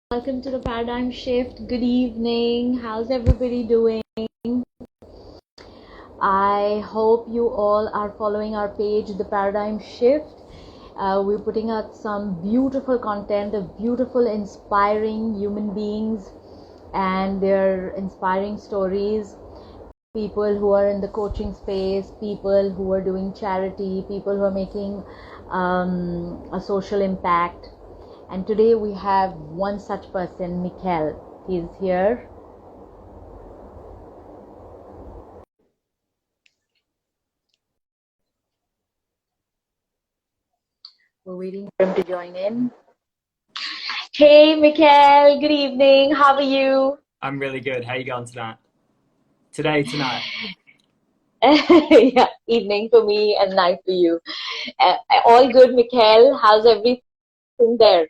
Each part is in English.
Welcome to the Paradigm Shift. Good evening. How's everybody doing? I hope you all are following our page, The Paradigm Shift. We're putting out some beautiful content of beautiful, inspiring human beings and their inspiring stories. People who are in the coaching space, people who are doing charity, people who are making a social impact. And today we have one such person, Mikele. He's here. We're waiting for him to join in. Hey, Mikele. Good evening. How are you? I'm really good. How you going tonight? Tonight. Yeah, evening for me and night for you. All good, Mikele. How's everything there?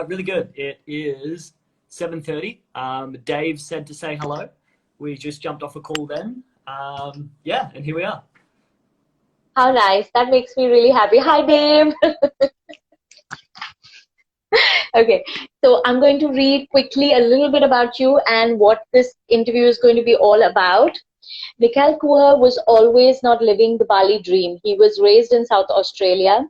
Really good. It is 7:30. Dave said to say hello. We just jumped off a call then. Yeah, and here we are. How nice. That makes me really happy. Hi, Dave. Okay, so I'm going to read quickly a little bit about you and what this interview is going to be all about. Mikele Kuhar was always not living the Bali dream. He was raised in South Australia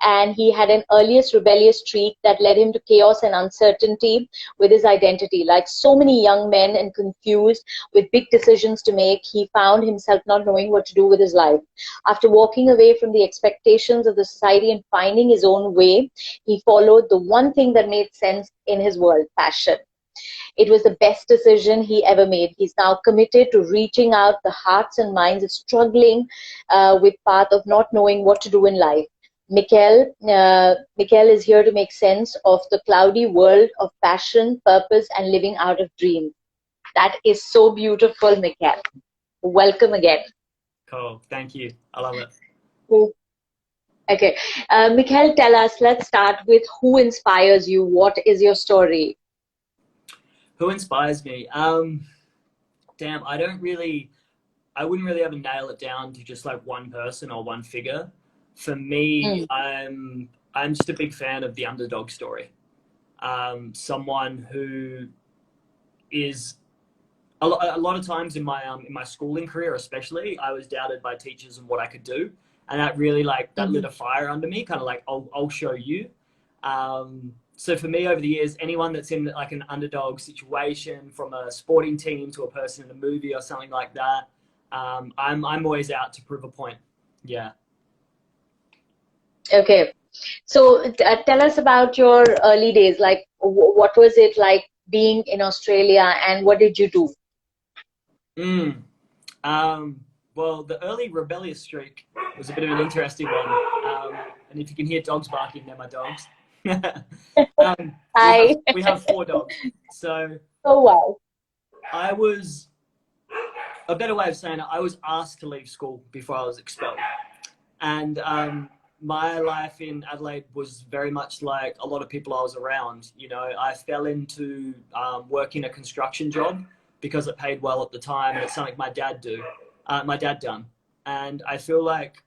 and he had an earliest rebellious streak that led him to chaos and uncertainty with his identity. Like so many young men and confused with big decisions to make, he found himself not knowing what to do with his life. After walking away from the expectations of the society and finding his own way, he followed the one thing that made sense in his world: passion. It was the best decision he ever made. He's now committed to reaching out the hearts and minds of struggling with path of not knowing what to do in life. Mikele is here to make sense of the cloudy world of passion, purpose, and living out of dreams. That is so beautiful, Mikele. Welcome again. Cool. Thank you. I love it. Okay. Mikele, tell us, let's start with who inspires you. What is your story? Who inspires me? Damn, I wouldn't really ever nail it down to just like one person or one figure. For me, I'm just a big fan of the underdog story. Someone who is a lot of times in my schooling career, especially, I was doubted by teachers and what I could do, and that really that lit a fire under me. Kind of like I'll show you. So for me, over the years, anyone that's in like an underdog situation, from a sporting team to a person in a movie or something like that, I'm always out to prove a point. Yeah. Okay. So tell us about your early days. Like, what was it like being in Australia and what did you do? Well, the early rebellious streak was a bit of an interesting one. And if you can hear dogs barking, they're my dogs. Hi. We have 4 dogs. So, Oh, wow. A better way of saying it, I was asked to leave school before I was expelled. And my life in Adelaide was very much like a lot of people I was around. You know, I fell into working a construction job because it paid well at the time, and it's something my dad done. And I feel like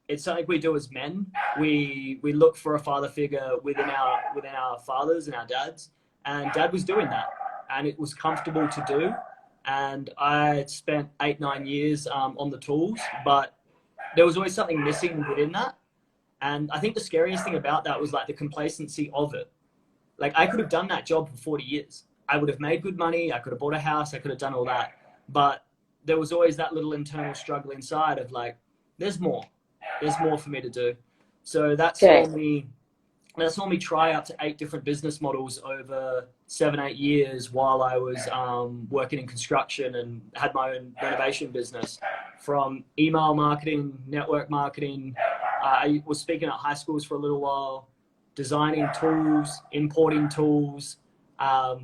it's something we do as men. We look for a father figure within our fathers and our dads, and Dad was doing that, and it was comfortable to do. And I spent 8-9 years on the tools, but there was always something missing within that. And I think the scariest thing about that was like the complacency of it. Like I could have done that job for 40 years. I would have made good money. I could have bought a house. I could have done all that. But there was always that little internal struggle inside of like, there's more for me to do. So that saw me try up to 8 different business models over 7-8 years while I was working in construction and had my own renovation business, from email marketing, network marketing. I was speaking at high schools for a little while, designing tools, importing tools, a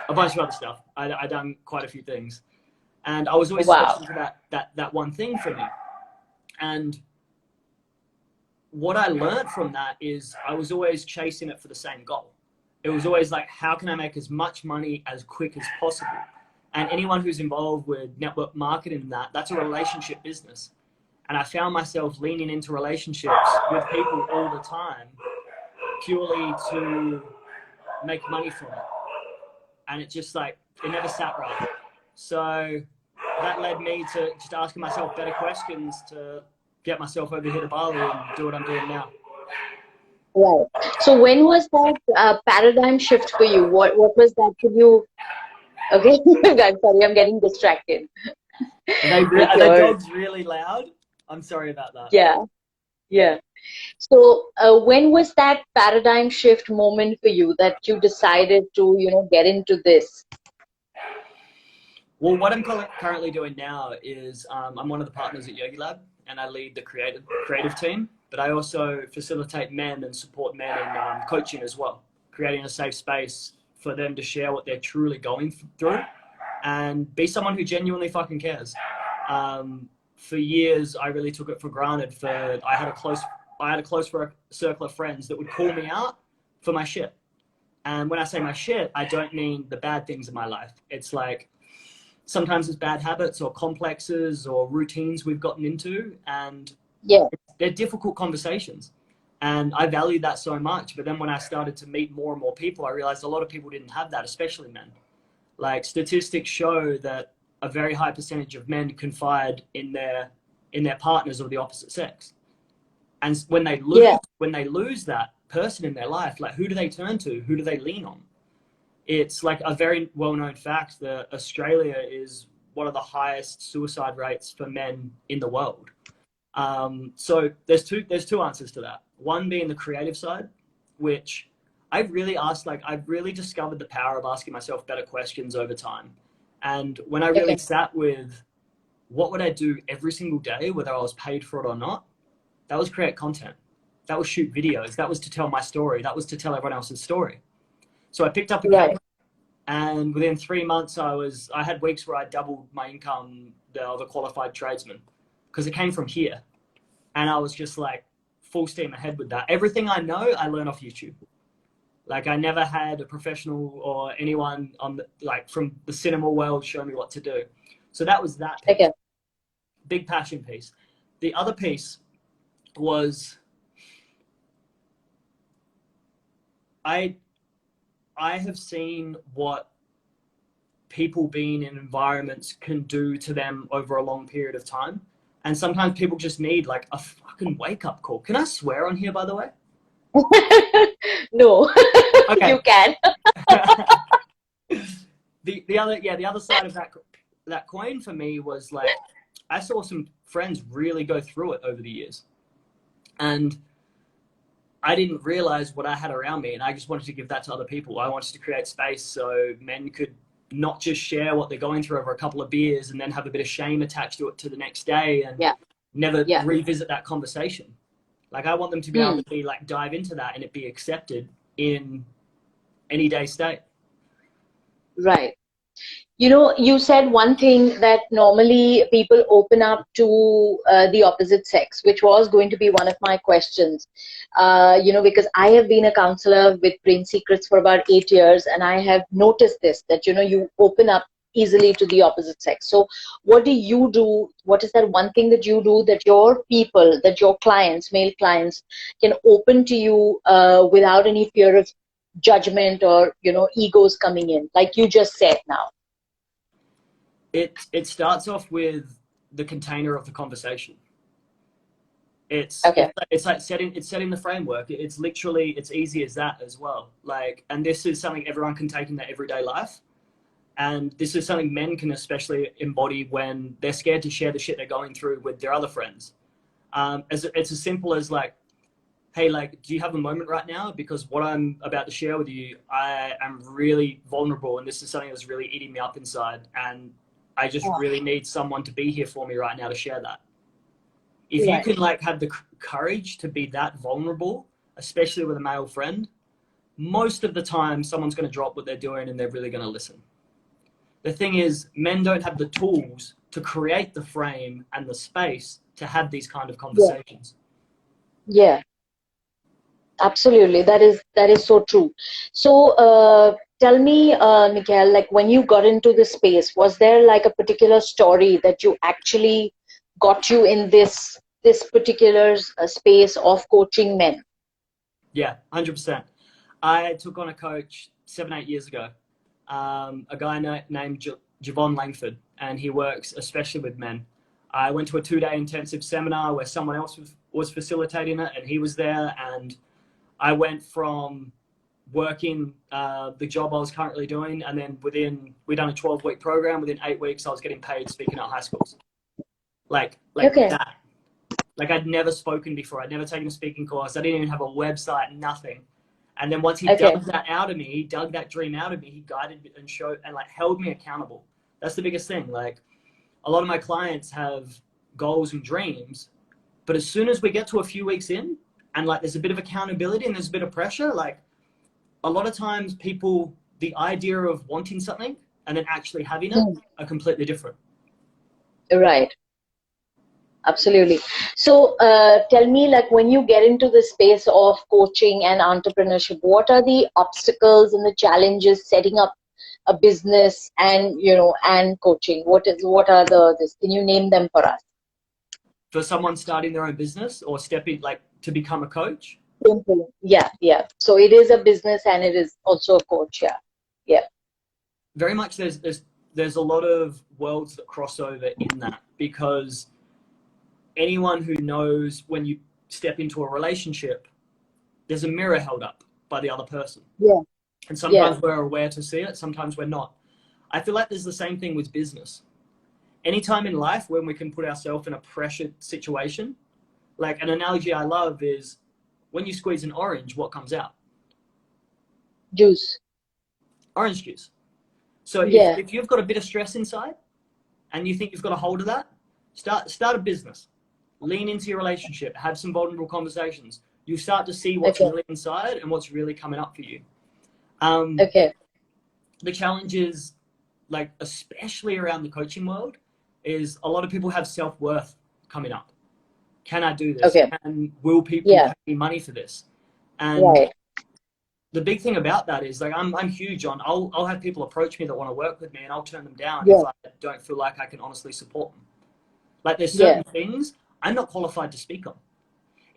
bunch of other stuff. I done quite a few things, and I was always searching for that one thing for me. And what I learned from that is I was always chasing it for the same goal. It was always like, how can I make as much money as quick as possible? And anyone who's involved with network marketing, that's a relationship business. And I found myself leaning into relationships with people all the time, purely to make money from it. And it just like, it never sat right. So that led me to just asking myself better questions to get myself over here to Bali and do what I'm doing now. Right. So when was that paradigm shift for you? What was that for you? Okay, I'm sorry, I'm getting distracted. Are the dogs really loud? I'm sorry about that. Yeah, yeah. So when was that paradigm shift moment for you that you decided to, get into this? Well, what I'm currently doing now is I'm one of the partners at Yogi Lab, and I lead the creative team. But I also facilitate men and support men in coaching as well, creating a safe space for them to share what they're truly going through and be someone who genuinely fucking cares. For years, I really took it for granted. I had a close circle of friends that would call me out for my shit. And when I say my shit, I don't mean the bad things in my life. It's like, sometimes it's bad habits or complexes or routines we've gotten into, and they're difficult conversations. And I valued that so much. But then when I started to meet more and more people, I realized a lot of people didn't have that, especially men. Like, statistics show that a very high percentage of men confide in their partners of the opposite sex. And when they lose that person in their life, like, who do they turn to? Who do they lean on? It's like a very well-known fact that Australia is one of the highest suicide rates for men in the world. So there's two answers to that. One being the creative side, which I've really discovered the power of asking myself better questions over time. And when I really sat with what would I do every single day, whether I was paid for it or not, that was create content. That was shoot videos. That was to tell my story. That was to tell everyone else's story. So I picked up a camera, and within 3 months, I had weeks where I doubled my income of a qualified tradesman, because it came from here. And I was just like full steam ahead with that. Everything I know, I learned off YouTube. Like, I never had a professional or anyone from the cinema world show me what to do. So that was that piece. Okay. Big passion piece. The other piece was I have seen what people being in environments can do to them over a long period of time. And sometimes people just need like a fucking wake-up call. Can I swear on here, by the way? No. Okay. You can. the other side of that coin for me was like, I saw some friends really go through it over the years. And I didn't realize what I had around me, and I just wanted to give that to other people. I wanted to create space so men could not just share what they're going through over a couple of beers and then have a bit of shame attached to it to the next day and never revisit that conversation. Like, I want them to be able to like dive into that and it be accepted in any day state. Right. You said one thing that normally people open up to the opposite sex, which was going to be one of my questions. Because I have been a counselor with Brain Secrets for about 8 years, and I have noticed this, that, you open up easily to the opposite sex. So what do you do? What is that one thing that you do that your people, that your clients, male clients, can open to you without any fear of judgment or, egos coming in, like you just said now? It starts off with the container of the conversation. It's like setting the framework. It's literally, it's easy as that as well. Like, and this is something everyone can take in their everyday life. And this is something men can especially embody when they're scared to share the shit they're going through with their other friends. It's as simple as like, hey, like, do you have a moment right now? Because what I'm about to share with you, I am really vulnerable, and this is something that's really eating me up inside. And I just really need someone to be here for me right now to share that. If you can like have the courage to be that vulnerable, especially with a male friend, most of the time someone's going to drop what they're doing and they're really going to listen. The thing is, men don't have the tools to create the frame and the space to have these kind of conversations. Yeah. Absolutely. That is so true. So tell me, Mikele, like, when you got into this space, was there like a particular story that you actually got you in this particular space of coaching men? Yeah, 100%. I took on a coach 7-8 years ago, a guy named Javon Langford, and he works especially with men. I went to a 2-day intensive seminar where someone else was facilitating it, and he was there, and I went from working the job I was currently doing, and then we'd done a 12-week program. Within 8 weeks, I was getting paid speaking at high schools. Like Okay. that. Like I'd never spoken before. I'd never taken a speaking course. I didn't even have a website, nothing. And then once he dug that out of me, he dug that dream out of me, he guided me and showed and like held me accountable. That's the biggest thing. Like a lot of my clients have goals and dreams, but as soon as we get to a few weeks in and like there's a bit of accountability and there's a bit of pressure, like a lot of times people, the idea of wanting something and then actually having it are completely different. Right. Absolutely. So tell me, like when you get into the space of coaching and entrepreneurship, what are the obstacles and the challenges setting up a business and, you know, and coaching? What are this? Can you name them for us? For someone starting their own business or stepping like to become a coach? Yeah, yeah. So it is a business and it is also a coach. Yeah, yeah. Very much. There's a lot of worlds that cross over in that, because anyone who knows when you step into a relationship, there's a mirror held up by the other person. Yeah. And sometimes we're aware to see it, sometimes we're not. I feel like there's the same thing with business. Anytime in life when we can put ourselves in a pressured situation, like an analogy I love is when you squeeze an orange, what comes out? Juice. Orange juice. So if you've got a bit of stress inside and you think you've got a hold of that, start a business. Lean into your relationship, have some vulnerable conversations. You start to see what's really inside and what's really coming up for you. The challenge is, like, especially around the coaching world, is a lot of people have self-worth coming up. Can I do this? And will people pay me money for this? And the big thing about that is, like, I'm huge on, I'll have people approach me that want to work with me and I'll turn them down if I don't feel like I can honestly support them. Like there's certain things I'm not qualified to speak on.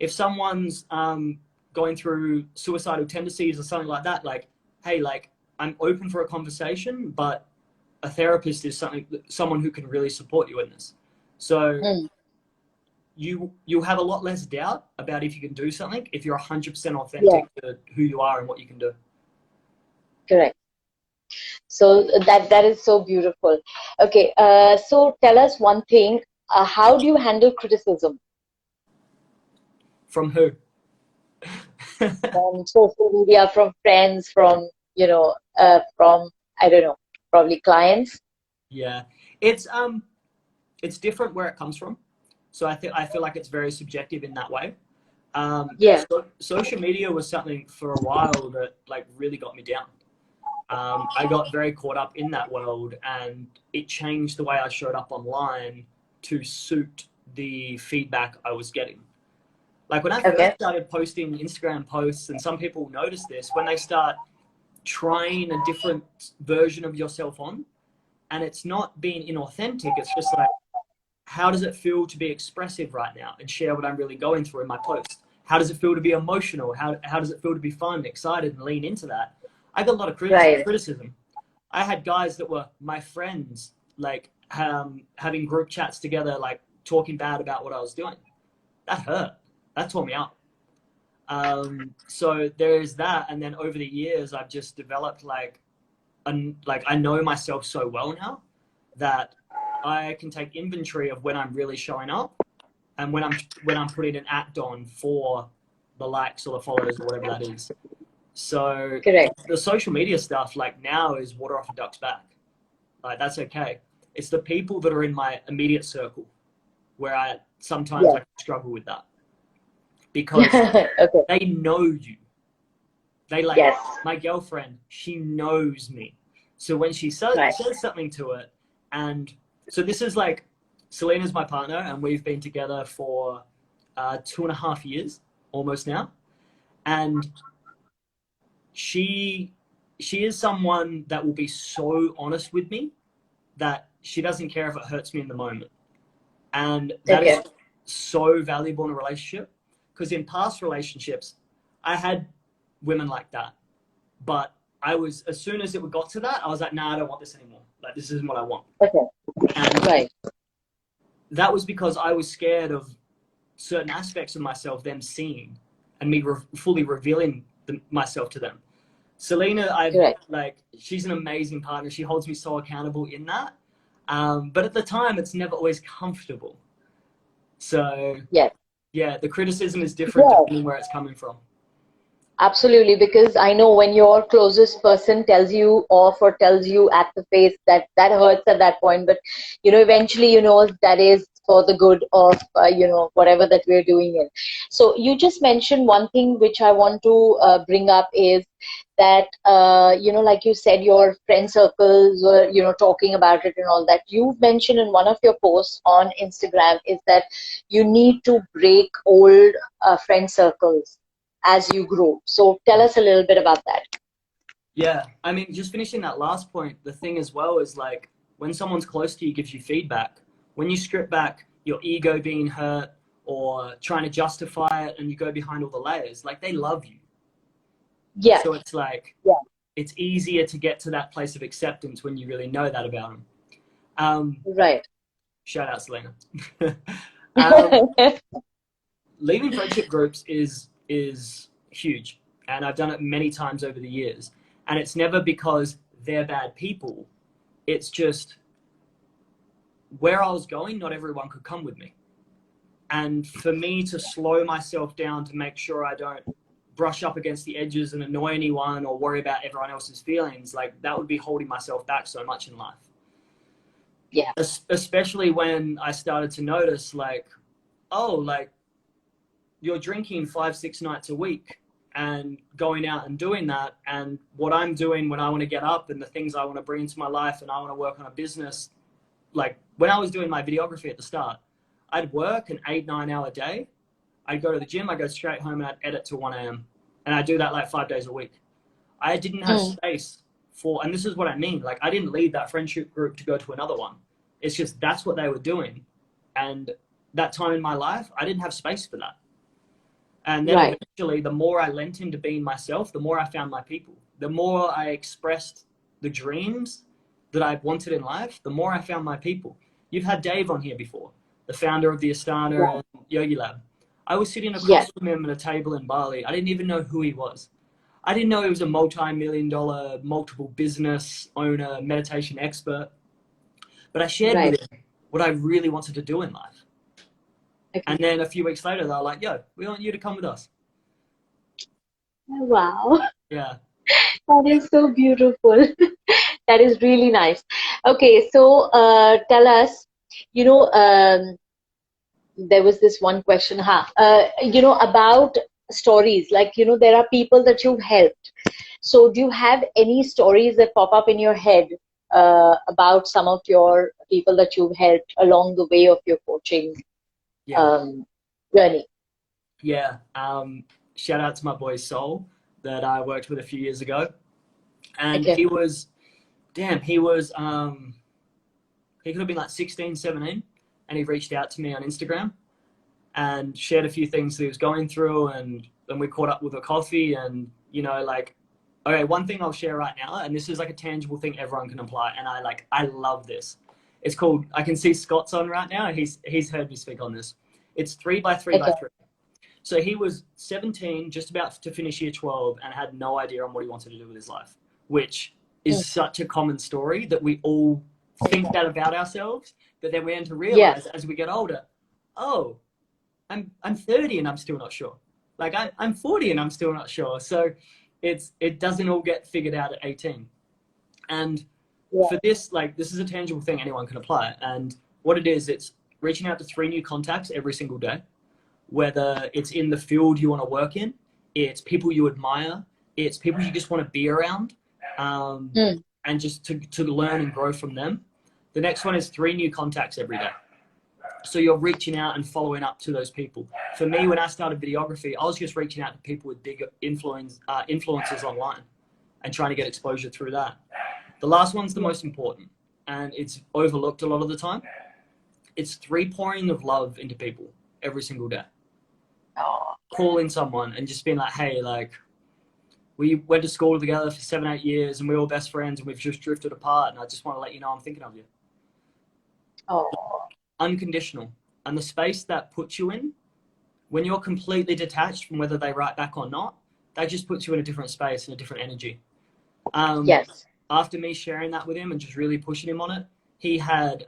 If someone's going through suicidal tendencies or something like that, like, hey, like I'm open for a conversation, but a therapist is someone who can really support you in this. So you have a lot less doubt about if you can do something if you're 100% authentic to who you are and what you can do. Correct. So that is so beautiful. Okay, so tell us one thing. How do you handle criticism? From who? From social media, from friends, from, you know, from, I don't know, probably clients. Yeah, it's different where it comes from. So I feel like it's very subjective in that way. So social media was something for a while that like really got me down. I got very caught up in that world, and it changed the way I showed up online to suit the feedback I was getting. Like when I first started posting Instagram posts, and some people notice this, when they start trying a different version of yourself on, and it's not being inauthentic, it's just like, how does it feel to be expressive right now and share what I'm really going through in my post? How does it feel to be emotional? How does it feel to be fun, excited, and lean into that? I got a lot of criticism. I had guys that were my friends, like having group chats together, like talking bad about what I was doing. That hurt. That tore me up. So there is that. And then over the years, I've just developed like I know myself so well now that I can take inventory of when I'm really showing up and when I'm putting an act on for the likes or the follows or whatever that is. So the social media stuff, like now, is water off a duck's back. Like that's okay. It's the people that are in my immediate circle where I sometimes I struggle with that, because they know you. They like my girlfriend. She knows me. So when she says something to it, and so this is like, Selena's my partner, and we've been together for 2.5 years almost now, and she is someone that will be so honest with me that she doesn't care if it hurts me in the moment. And that is so valuable in a relationship, because in past relationships, I had women like that. But as soon as it got to that, I was like, nah, I don't want this anymore. Like, this isn't what I want. Okay. And Right. that was because I was scared of certain aspects of myself, them seeing, and me fully revealing myself to them. Selena, she's an amazing partner. She holds me so accountable in that. But at the time, it's never always comfortable. So, Yes. yeah, the criticism is different depending where it's coming from. Absolutely, because I know when your closest person tells you off or tells you at the face, that hurts at that point. But, eventually, that is for the good of, whatever that we're doing it. So you just mentioned one thing which I want to bring up is that, like you said, your friend circles were, talking about it and all that. You've mentioned in one of your posts on Instagram is that you need to break old friend circles as you grow. So tell us a little bit about that. Yeah, I mean, just finishing that last point, the thing as well is like when someone's close to you gives you feedback, when you strip back your ego being hurt or trying to justify it and you go behind all the layers, like they love you. Yeah. So it's like, it's easier to get to that place of acceptance when you really know that about them. Right. Shout out, Selena. Leaving friendship groups is huge, and I've done it many times over the years, and it's never because they're bad people. It's just where I was going, not everyone could come with me, and for me to slow myself down to make sure I don't brush up against the edges and annoy anyone or worry about everyone else's feelings, like that would be holding myself back so much in life. Yeah. Especially when I started to notice like, oh, like you're drinking 5-6 nights a week and going out and doing that. And what I'm doing when I want to get up and the things I want to bring into my life and I want to work on a business, like when I was doing my videography at the start, I'd work an 8-9 hour day. I'd go to the gym, I'd go straight home and I'd edit till 1 a.m. And I do that like 5 days a week. I didn't have space for, and this is what I mean, like I didn't leave that friendship group to go to another one. It's just that's what they were doing. And that time in my life, I didn't have space for that. And then eventually, the more I lent into being myself, the more I found my people. The more I expressed the dreams that I wanted in life, the more I found my people. You've had Dave on here before, the founder of the Ashtana and Yogi Lab. I was sitting across from him at a table in Bali. I didn't even know who he was. I didn't know he was a multi-million-dollar, multiple business owner, meditation expert. But I shared with him what I really wanted to do in life. Okay. And then a few weeks later, they're like, yo, we want you to come with us. Wow. Yeah. That is so beautiful. That is really nice. Okay, so tell us, there was this one question, about stories. Like, there are people that you've helped. So do you have any stories that pop up in your head about some of your people that you've helped along the way of your coaching journey? Yeah. Shout out to my boy Sol that I worked with a few years ago. And he was, he could have been like 16, 17. And he reached out to me on Instagram and shared a few things that he was going through. And then we caught up with a coffee and, like, okay, one thing I'll share right now, and this is like a tangible thing everyone can apply. And I love this. It's called, I can see Scott's on right now. He's heard me speak on this. It's 3x3x3. So he was 17, just about to finish year 12 and had no idea on what he wanted to do with his life, which is such a common story that we all think that about ourselves, but then we end to realize as we get older, oh, I'm 30 and I'm still not sure. Like I'm 40 and I'm still not sure. So it doesn't all get figured out at 18. And for this, like, this is a tangible thing anyone can apply. And what it is, it's reaching out to 3 new contacts every single day, whether it's in the field you want to work in, it's people you admire, it's people you just want to be around, and just to learn and grow from them. The next one is 3 new contacts every day. So you're reaching out and following up to those people. For me, when I started videography, I was just reaching out to people with big influences online and trying to get exposure through that. The last one's the most important, and it's overlooked a lot of the time. It's 3 pouring of love into people every single day. Calling someone and just being like, hey, like, We went to school together for 7, 8 years, and we were best friends, and we've just drifted apart. And I just want to let you know I'm thinking of you. Oh, Unconditional. And the space that puts you in, when you're completely detached from whether they write back or not, that just puts you in a different space and a different energy. yes. After me sharing that with him and just really pushing him on it, he had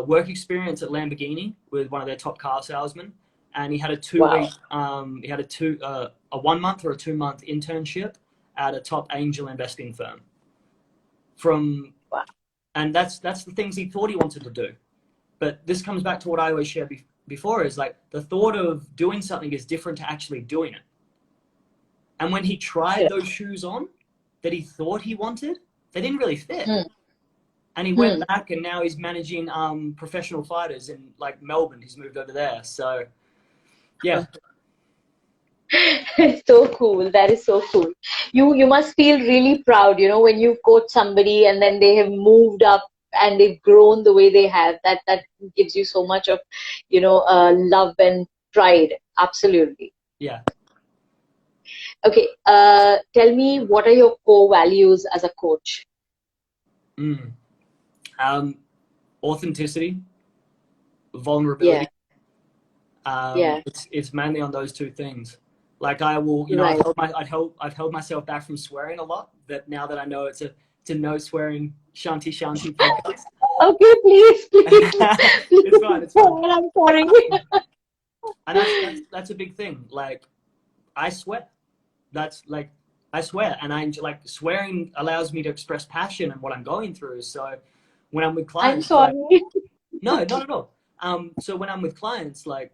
work experience at Lamborghini with one of their top car salesmen, and he had a 2-week, a 1 month or a 2 month internship at a top angel investing firm. Wow. And that's the things he thought he wanted to do. But this comes back to what I always share before, is like the thought of doing something is different to actually doing it. And when he tried those shoes on that he thought he wanted, they didn't really fit. And he went back, and now he's managing professional fighters in like Melbourne. He's moved over there. So yeah. So cool. That is so cool. You must feel really proud, you know, when you coach somebody and then they have moved up and they've grown the way they have. That gives you so much of, you know, love and pride. Absolutely. Yeah. Okay. Tell me, what are your core values as a coach? Authenticity, vulnerability. Yeah. It's mainly on those 2 things. Like I will, you know, Right. I've held myself back from swearing a lot. That now that I know it's a no swearing shanty podcast. Okay, please, please, It's fine. It's fine. I'm sorry. And that's a big thing. Like I swear. That's like I swear, and like swearing allows me to express passion and what I'm going through. So when I'm with I'm clients, sorry. like, no, not at all. So when I'm with clients, like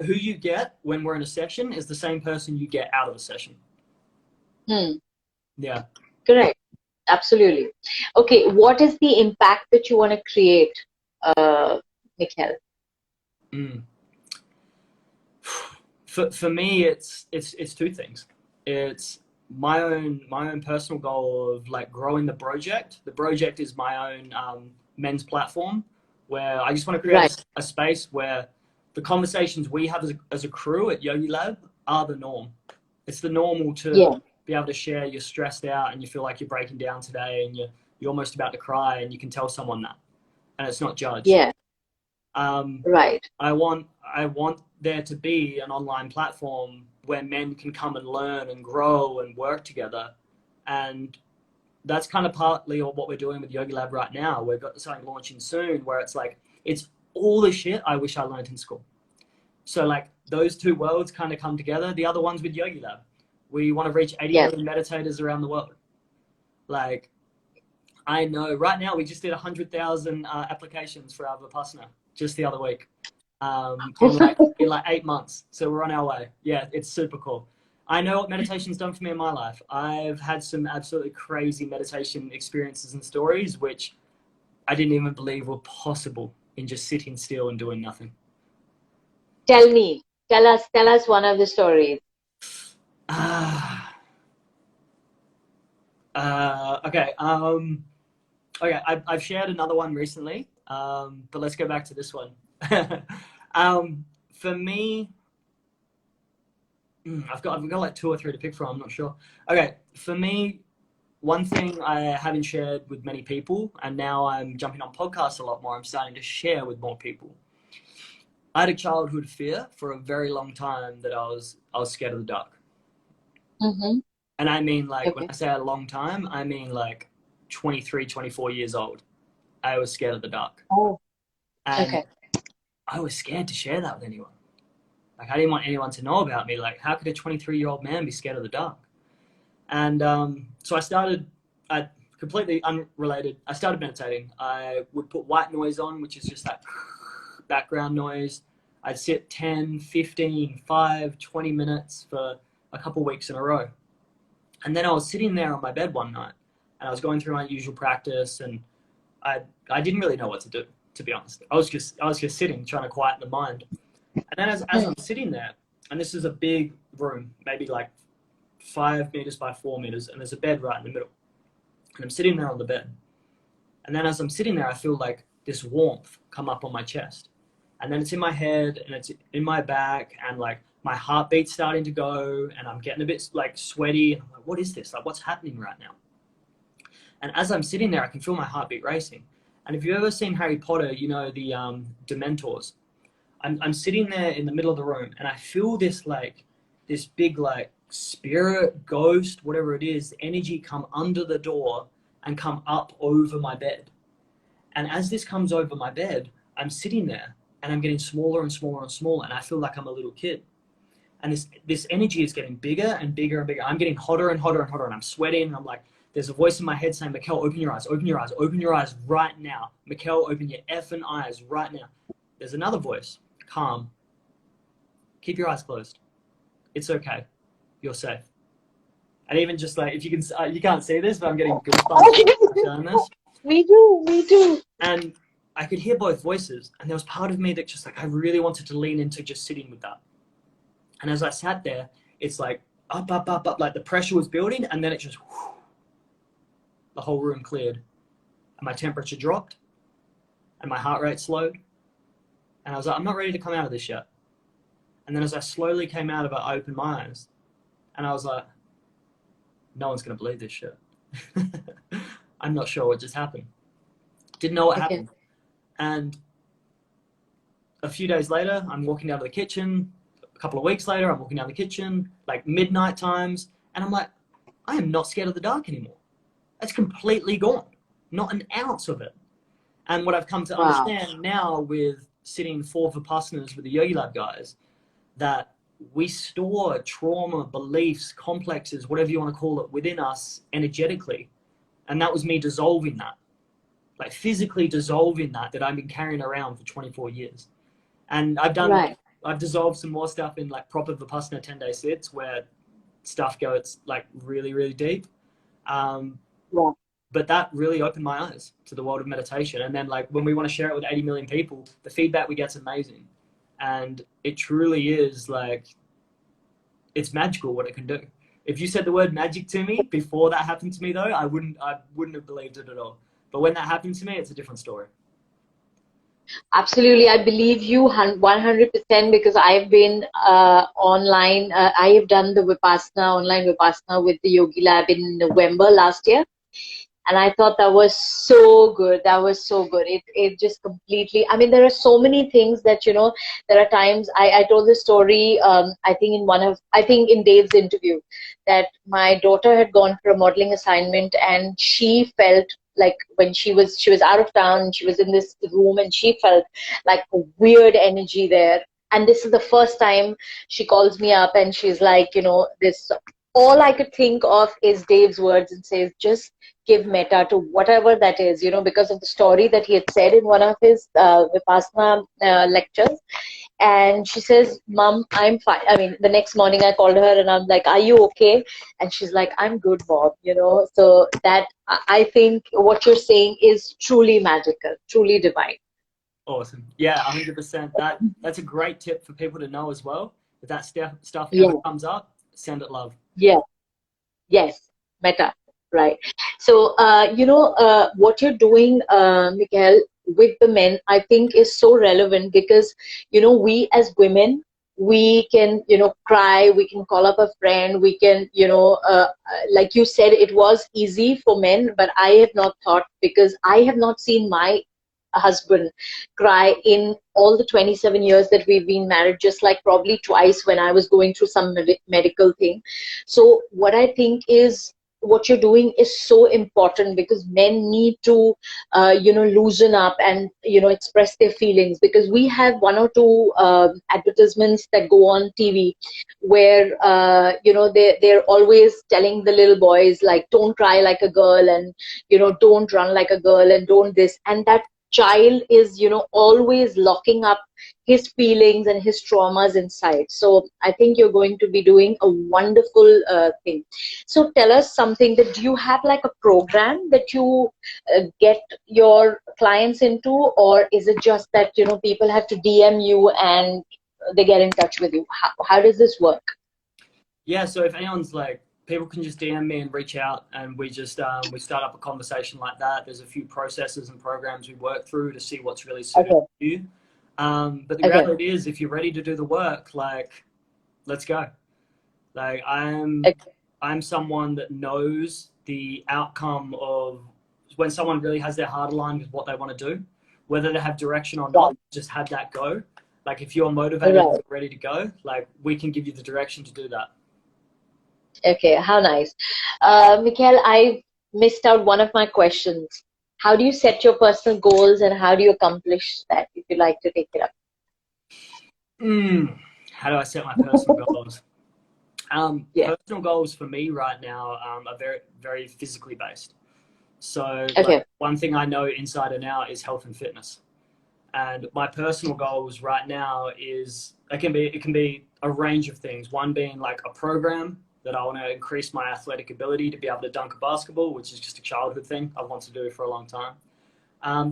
who you get when we're in a session is the same person you get out of a session. Yeah. Correct. Absolutely. Okay, what is the impact that you want to create, Mikele? For me, it's 2 things. It's my own personal goal of like growing the project. The project is my own men's platform, where I just want to create a space where the conversations we have as a crew at Yogi Lab are the norm. It's the normal to be able to share. You're stressed out and you feel like you're breaking down today, and you're almost about to cry, and you can tell someone that, and it's not judged. Yeah. Right. I want there to be an online platform where men can come and learn and grow and work together. And that's kind of partly what we're doing with Yogi Lab right now. We've got something launching soon where it's like, it's all the shit I wish I learned in school. So like those 2 worlds kind of come together. The other one's with Yogi Lab. We want to reach 80 million meditators around the world. Like, I know right now we just did 100,000 applications for our Vipassana just the other week. In like 8 months. So we're on our way. Yeah, it's super cool. I know what meditation's done for me in my life. I've had some absolutely crazy meditation experiences and stories which I didn't even believe were possible in just sitting still and doing nothing. Tell us one of the stories. Okay. Okay. I've shared another one recently, but let's go back to this one. For me, I've got like 2 or 3 to pick from. I'm not sure. Okay. For me, one thing I haven't shared with many people, and now I'm jumping on podcasts a lot more, I'm starting to share with more people. I had a childhood fear for a very long time that I was scared of the dark. And I mean, like, when I say a long time, I mean like 23, 24 years old. I was scared of the dark. And I was scared to share that with anyone. Like, I didn't want anyone to know about me. Like, how could a 23-year-old man be scared of the dark? And so completely unrelated, I started meditating. I would put white noise on, which is just that background noise. I'd sit 10, 15, 5, 20 minutes for a couple weeks in a row. And then I was sitting there on my bed one night, and I was going through my usual practice, and I didn't really know what to do, to be honest. I was just sitting, trying to quiet the mind. And then as I'm sitting there, and this is a big room, maybe like 5 meters by 4 meters, and there's a bed right in the middle. And I'm sitting there on the bed. And then as I'm sitting there, I feel like this warmth come up on my chest. And then it's in my head and it's in my back, and like my heartbeat's starting to go, and I'm getting a bit like sweaty. I'm like, what is this? Like, what's happening right now? And as I'm sitting there, I can feel my heartbeat racing. And if you've ever seen Harry Potter, you know, the Dementors. I'm sitting there in the middle of the room, and I feel this like, this big like spirit, ghost, whatever it is, energy come under the door and come up over my bed. And as this comes over my bed, I'm sitting there and I'm getting smaller and smaller and smaller, and I feel like I'm a little kid. And this energy is getting bigger and bigger and bigger. I'm getting hotter and hotter and hotter, and I'm sweating, and I'm like, there's a voice in my head saying, Mikele, open your eyes, open your eyes, open your eyes right now. Mikele, open your effing eyes right now. There's another voice, calm. Keep your eyes closed. It's okay. You're safe. And even just like, if you can, you can't see this, but I'm getting goosebumps doing this. Me too, me too. And I could hear both voices, and there was part of me that just like, I really wanted to lean into just sitting with that. And as I sat there, it's like up, up, up, up, like the pressure was building, and then it just, whoosh, the whole room cleared, and my temperature dropped, and my heart rate slowed, and I was like, I'm not ready to come out of this yet. And then as I slowly came out of it, I opened my eyes, and I was like, no one's gonna believe this shit. I'm not sure what just happened. Didn't know what happened. And a few days later, I'm walking down to the kitchen. A couple of weeks later, I'm walking down the kitchen, like midnight times, and I'm like, I am not scared of the dark anymore. It's completely gone. Not an ounce of it. And what I've come to understand now with sitting 4 Vipassanas with the Yogi Lab guys, that we store trauma, beliefs, complexes, whatever you want to call it, within us energetically. And that was me dissolving that. Like physically dissolving that I've been carrying around for 24 years. And I've done, I've dissolved some more stuff in like proper Vipassana 10-day sits where stuff goes like really, really deep. But that really opened my eyes to the world of meditation. And then like when we want to share it with 80 million people, the feedback we get is amazing. And it truly is like, it's magical what it can do. If you said the word magic to me before that happened to me though, I wouldn't have believed it at all. But when that happened to me, it's a different story. Absolutely. I believe you 100% because I've been online. I have done the Vipassana, online Vipassana with the Yogi Lab in November last year. And I thought that was so good. That was so good. It just completely, I mean, there are so many things that, you know, there are times I told this story, I think in Dave's interview, that my daughter had gone for a modeling assignment, and she felt like when she was out of town and she was in this room, and she felt like a weird energy there. And this is the first time she calls me up and she's like, you know, this, all I could think of is Dave's words and says, just give metta to whatever that is, you know, because of the story that he had said in one of his Vipassana lectures. And she says, Mom, I'm fine. I mean, the next morning I called her and I'm like, are you okay? And she's like, I'm good, Bob, you know. So that, I think what you're saying is truly magical, truly divine. Awesome. Yeah, 100%. That's a great tip for people to know as well. If that stuff ever comes up, send it love. Yeah. Yes. Metta. Right. So, you know, what you're doing, Mikele, with the men, I think is so relevant because, you know, we as women, we can, you know, cry, we can call up a friend, we can, you know, like you said, it was easy for men, but I have not thought, because I have not seen my husband cry in all the 27 years that we've been married, just like probably twice when I was going through some medical thing. So what I think is, what you're doing is so important because men need to, you know, loosen up and, you know, express their feelings, because we have 1 or 2 advertisements that go on TV where, you know, they're always telling the little boys, like, don't cry like a girl, and, you know, don't run like a girl, and don't this. And that child is, you know, always locking up his feelings and his traumas inside. So I think you're going to be doing a wonderful thing. So tell us something, that do you have like a program that you get your clients into, or is it just that, you know, people have to DM you and they get in touch with you? How does this work? Yeah, so if anyone's like, people can just DM me and reach out, and we just we start up a conversation like that. There's a few processes and programs we work through to see what's really suited to you. But the reality is, if you're ready to do the work, like, let's go. Like, I'm someone that knows the outcome of when someone really has their heart aligned with what they want to do, whether they have direction or not, just have that go. Like, if you're motivated and ready to go, like, we can give you the direction to do that. Okay, how nice. Mikele, I missed out one of my questions. How do you set your personal goals and how do you accomplish that, if you'd like to take it up? How do I set my personal goals? Personal goals for me right now are very, very physically based. So like, one thing I know inside and out is health and fitness. And my personal goals right now is, it can be a range of things. One being like a program that I want to increase my athletic ability to be able to dunk a basketball, which is just a childhood thing I want to do for a long time.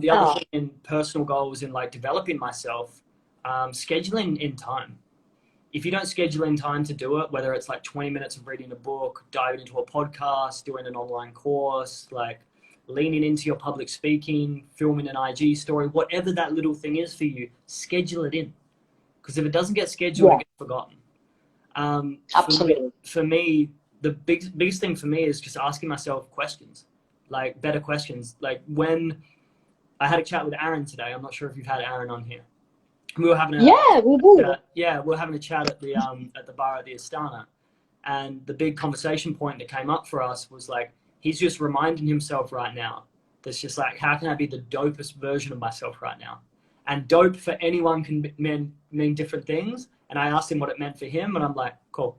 The other thing in personal goals in like developing myself, scheduling in time. If you don't schedule in time to do it, whether it's like 20 minutes of reading a book, diving into a podcast, doing an online course, like leaning into your public speaking, filming an IG story, whatever that little thing is for you, schedule it in. Because if it doesn't get scheduled, it gets forgotten. Absolutely. For me, the biggest thing for me is just asking myself questions, like better questions. Like when I had a chat with Aaron today, I'm not sure if you've had Aaron on here. We were having we're having a chat at the bar at the Astana, and the big conversation point that came up for us was like, he's just reminding himself right now that's just like, how can I be the dopest version of myself right now? And dope for anyone can mean different things. And I asked him what it meant for him, and I'm like, cool.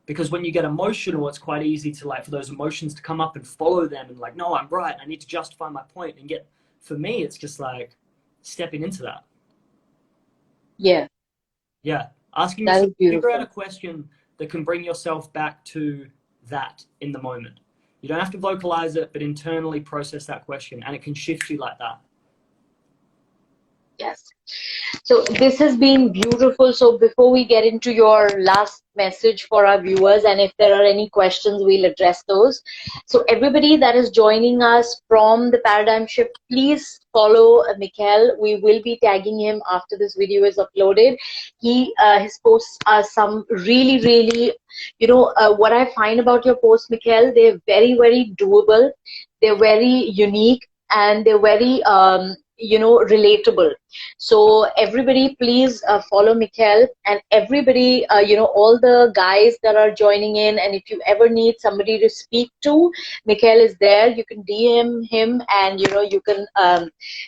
Because when you get emotional, it's quite easy to like for those emotions to come up and follow them and like, no, I'm right. I need to justify my point and get. For me, it's just like stepping into that. Yeah. Asking yourself, figure out a question that can bring yourself back to that in the moment. You don't have to vocalize it, but internally process that question, and it can shift you like that. Yes. So this has been beautiful. So before we get into your last message for our viewers, and if there are any questions, we'll address those. So everybody that is joining us from the Paradigm Shift, please follow Mikele. We will be tagging him after this video is uploaded. His posts are some really, what I find about your posts, Mikele, they're very, very doable. They're very unique, and they're very relatable. So everybody please follow Mikele, and everybody all the guys that are joining in, and if you ever need somebody to speak to, Mikele is there. You can DM him, and you can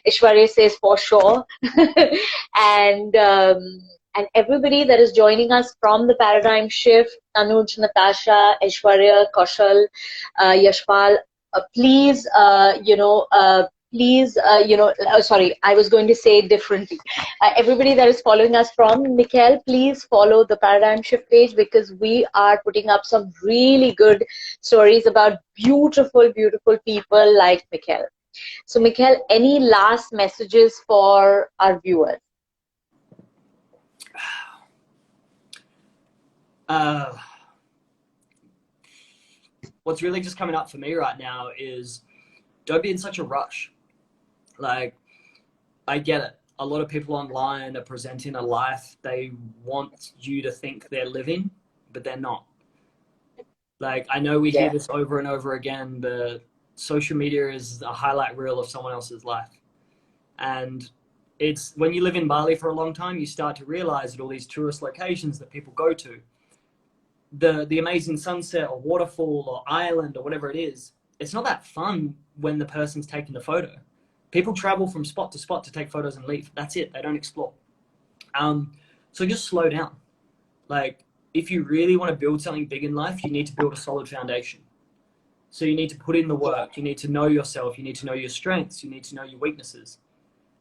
Ishwarya says for sure. and everybody that is joining us from the Paradigm Shift, Anuj, Natasha, Aishwarya, Kaushal, Yashpal, please please, sorry, I was going to say it differently. Everybody that is following us from Mikele, please follow the Paradigm Shift page, because we are putting up some really good stories about beautiful, beautiful people like Mikele. So Mikele, any last messages for our viewers? What's really just coming up for me right now is don't be in such a rush. Like, I get it. A lot of people online are presenting a life they want you to think they're living, but they're not. Like, I know we hear this over and over again, but social media is a highlight reel of someone else's life. And it's when you live in Bali for a long time, you start to realize that all these tourist locations that people go to, the amazing sunset or waterfall or island or whatever it is, it's not that fun when the person's taking the photo. People travel from spot to spot to take photos and leave. That's it. They don't explore. So just slow down. Like, if you really want to build something big in life, you need to build a solid foundation. So you need to put in the work. You need to know yourself. You need to know your strengths. You need to know your weaknesses.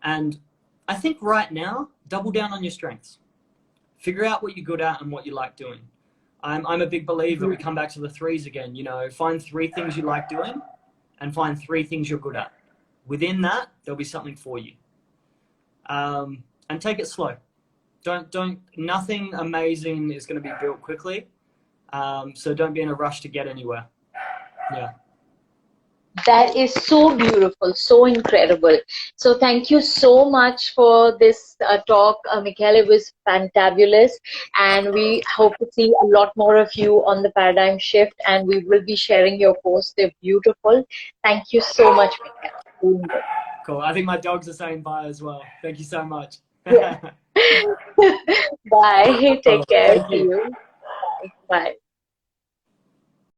And I think right now, double down on your strengths. Figure out what you're good at and what you like doing. I'm a big believer. We come back to the threes again. Find 3 things you like doing and find 3 things you're good at. Within that, there'll be something for you. And take it slow. Nothing amazing is going to be built quickly. So don't be in a rush to get anywhere. Yeah. That is so beautiful, so incredible. So thank you so much for this talk, Mikhail. It was fantabulous, and we hope to see a lot more of you on the paradigm shift. And we will be sharing your posts. They're beautiful. Thank you so much, Mikhail. Cool. I think my dogs are saying bye as well. Thank you so much. Yeah. Bye. Take care. Thank See you. you. Bye. Bye.